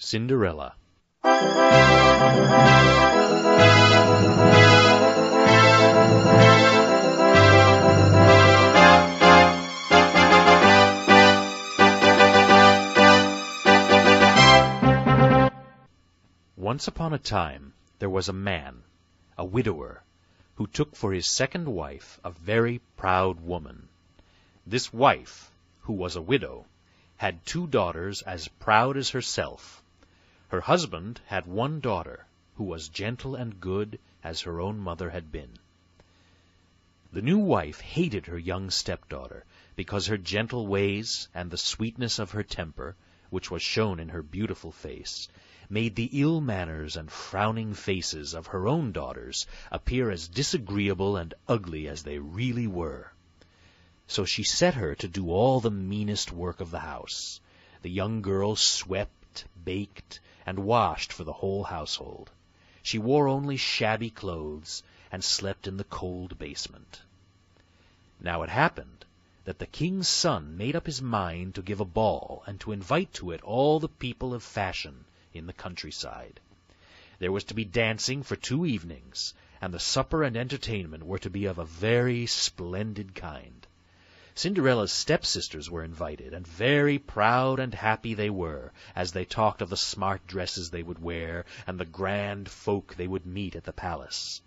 Cinderella. Once upon a time there was a man, a widower, who took for his second wife a very proud woman. This wife, who was a widow, had 2 daughters as proud as herself. Her husband had 1 daughter, who was gentle and good as her own mother had been. The new wife hated her young stepdaughter, because her gentle ways and the sweetness of her temper, which was shown in her beautiful face, made the ill manners and frowning faces of her own daughters appear as disagreeable and ugly as they really were. So she set her to do all the meanest work of the house. The young girl swept, baked, and washed for the whole household. She wore only shabby clothes and slept in the cold basement. Now it happened that the king's son made up his mind to give a ball and to invite to it all the people of fashion in the countryside. There was to be dancing for 2 evenings, and the supper and entertainment were to be of a very splendid kind. Cinderella's stepsisters were invited, and very proud and happy they were, as they talked of the smart dresses they would wear, and the grand folk they would meet at the palace.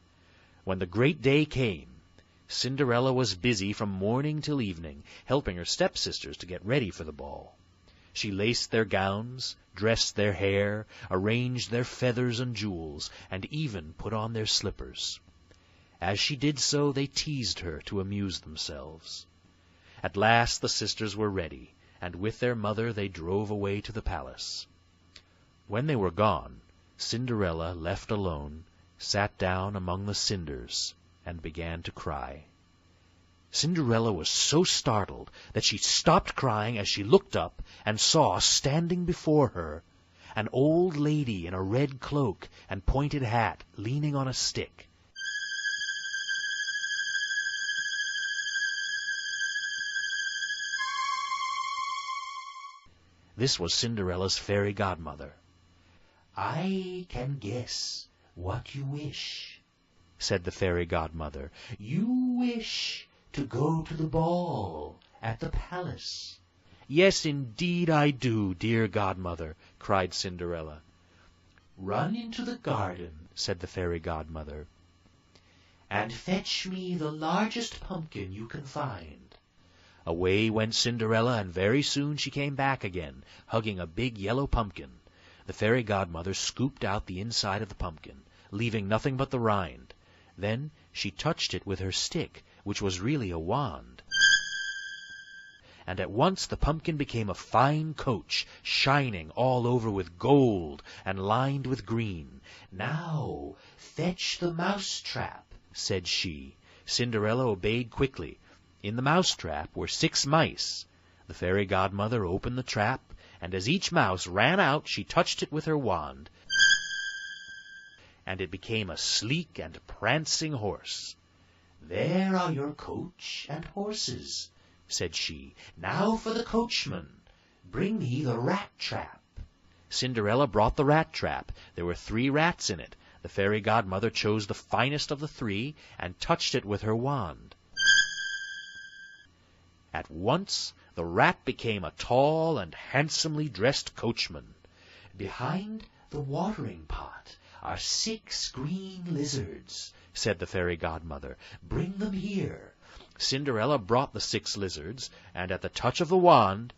When the great day came, Cinderella was busy from morning till evening, helping her stepsisters to get ready for the ball. She laced their gowns, dressed their hair, arranged their feathers and jewels, and even put on their slippers. As she did so, they teased her to amuse themselves. At last the sisters were ready, and with their mother they drove away to the palace. When they were gone, Cinderella, left alone, sat down among the cinders and began to cry. Cinderella was so startled that she stopped crying as she looked up and saw standing before her an old lady in a red cloak and pointed hat, leaning on a stick. This was Cinderella's fairy godmother. "I can guess what you wish," said the fairy godmother. "You wish to go to the ball at the palace." "Yes, indeed I do, dear godmother," cried Cinderella. "Run into the garden," said the fairy godmother, "and fetch me the largest pumpkin you can find." Away went Cinderella, and very soon she came back again, hugging a big yellow pumpkin. The fairy godmother scooped out the inside of the pumpkin, leaving nothing but the rind. Then she touched it with her stick, which was really a wand. And at once the pumpkin became a fine coach, shining all over with gold and lined with green. "Now fetch the mouse-trap," said she. Cinderella obeyed quickly. In the mouse-trap were 6 mice. The fairy godmother opened the trap, and as each mouse ran out she touched it with her wand, and it became a sleek and prancing horse. "There are your coach and horses," said she. "Now for the coachman. Bring me the rat-trap." Cinderella brought the rat-trap. There were 3 rats in it. The fairy godmother chose the finest of the 3 and touched it with her wand. At once the rat became a tall and handsomely dressed coachman. "Behind the watering pot are 6 green lizards," said the fairy godmother. "Bring them here." Cinderella brought the 6 lizards, and at the touch of the wand,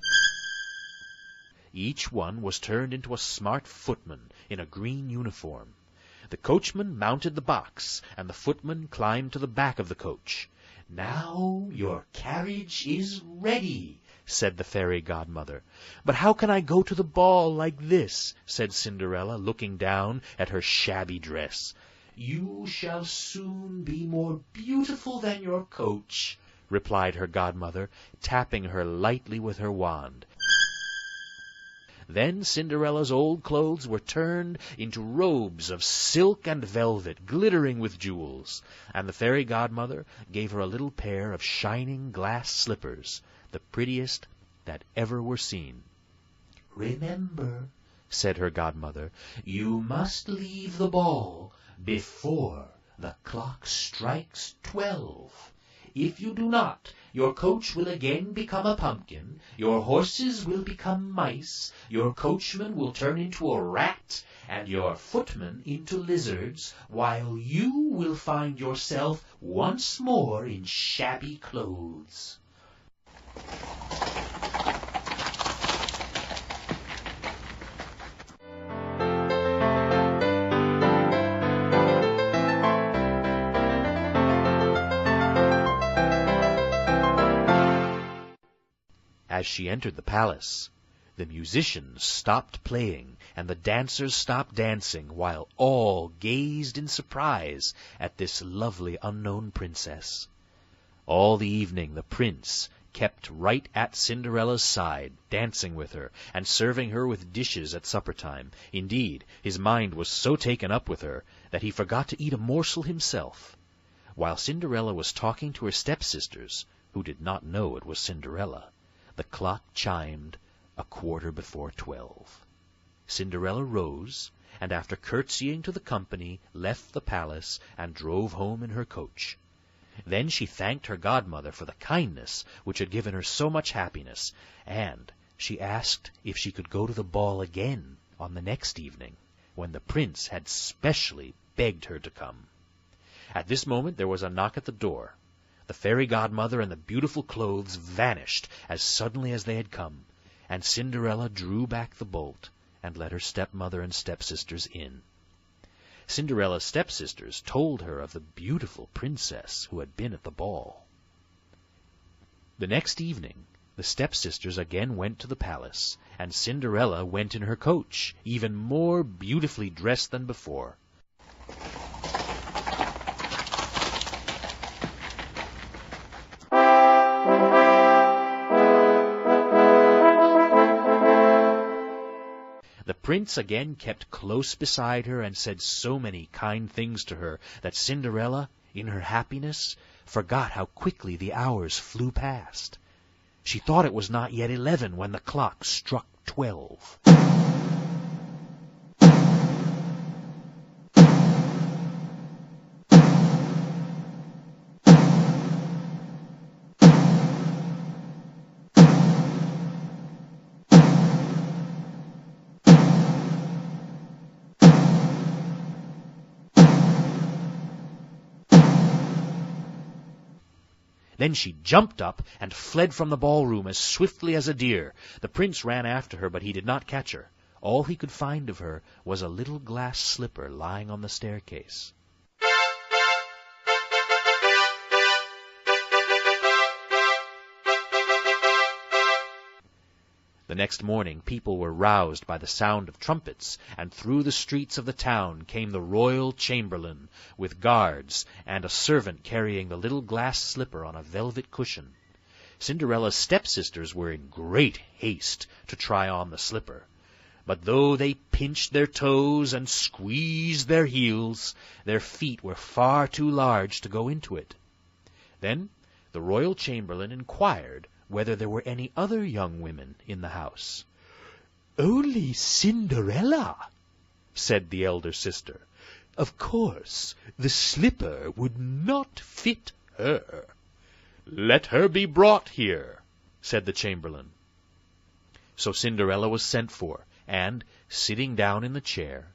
each one was turned into a smart footman in a green uniform. The coachman mounted the box, and the footman climbed to the back of the coach. "Now your carriage is ready," said the fairy godmother. "But how can I go to the ball like this?" said Cinderella, looking down at her shabby dress. "You shall soon be more beautiful than your coach," replied her godmother, tapping her lightly with her wand. Then Cinderella's old clothes were turned into robes of silk and velvet, glittering with jewels, and the fairy godmother gave her a little pair of shining glass slippers, the prettiest that ever were seen. "Remember," said her godmother, "you must leave the ball before the clock strikes 12. If you do not, your coach will again become a pumpkin, your horses will become mice, your coachman will turn into a rat, and your footmen into lizards, while you will find yourself once more in shabby clothes." As she entered the palace, the musicians stopped playing and the dancers stopped dancing, while all gazed in surprise at this lovely unknown princess. All the evening the prince kept right at Cinderella's side, dancing with her, and serving her with dishes at supper-time. Indeed, his mind was so taken up with her that he forgot to eat a morsel himself. While Cinderella was talking to her stepsisters, who did not know it was Cinderella, the clock chimed 12:15. Cinderella rose, and after curtsying to the company, left the palace and drove home in her coach. Then she thanked her godmother for the kindness which had given her so much happiness, and she asked if she could go to the ball again on the next evening, when the prince had specially begged her to come. At this moment there was a knock at the door. The fairy godmother and the beautiful clothes vanished as suddenly as they had come, and Cinderella drew back the bolt and let her stepmother and stepsisters in. Cinderella's stepsisters told her of the beautiful princess who had been at the ball. The next evening the stepsisters again went to the palace, and Cinderella went in her coach, even more beautifully dressed than before. The prince again kept close beside her and said so many kind things to her that Cinderella, in her happiness, forgot how quickly the hours flew past. She thought it was not yet 11 when the clock struck 12. Then she jumped up and fled from the ballroom as swiftly as a deer. The prince ran after her, but he did not catch her. All he could find of her was a little glass slipper lying on the staircase. The next morning people were roused by the sound of trumpets, and through the streets of the town came the royal chamberlain, with guards, and a servant carrying the little glass slipper on a velvet cushion. Cinderella's stepsisters were in great haste to try on the slipper, but though they pinched their toes and squeezed their heels, their feet were far too large to go into it. Then the royal chamberlain inquired whether there were any other young women in the house. "Only Cinderella," said the elder sister. "Of course, the slipper would not fit her." "Let her be brought here," said the chamberlain. So Cinderella was sent for, and, sitting down in the chair,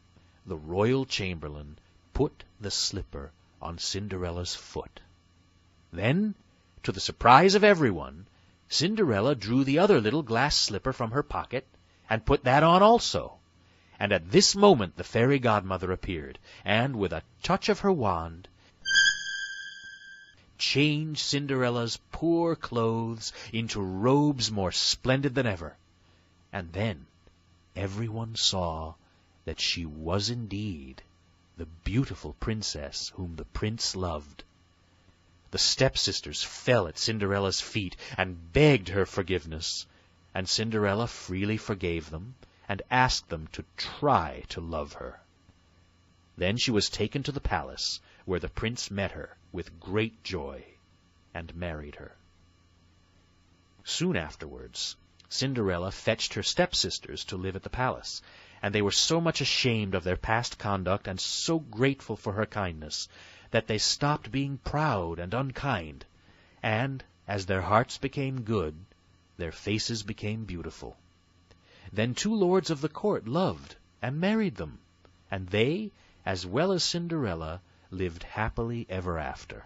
the royal chamberlain put the slipper on Cinderella's foot. Then, to the surprise of everyone, Cinderella drew the other little glass slipper from her pocket and put that on also. And at this moment the fairy godmother appeared, and with a touch of her wand changed Cinderella's poor clothes into robes more splendid than ever. And then everyone saw that she was indeed the beautiful princess whom the prince loved. The stepsisters fell at Cinderella's feet and begged her forgiveness, and Cinderella freely forgave them and asked them to try to love her. Then she was taken to the palace, where the prince met her with great joy and married her. Soon afterwards, Cinderella fetched her stepsisters to live at the palace, and they were so much ashamed of their past conduct and so grateful for her kindness that they stopped being proud and unkind, and, as their hearts became good, their faces became beautiful. Then 2 lords of the court loved and married them, and they, as well as Cinderella, lived happily ever after.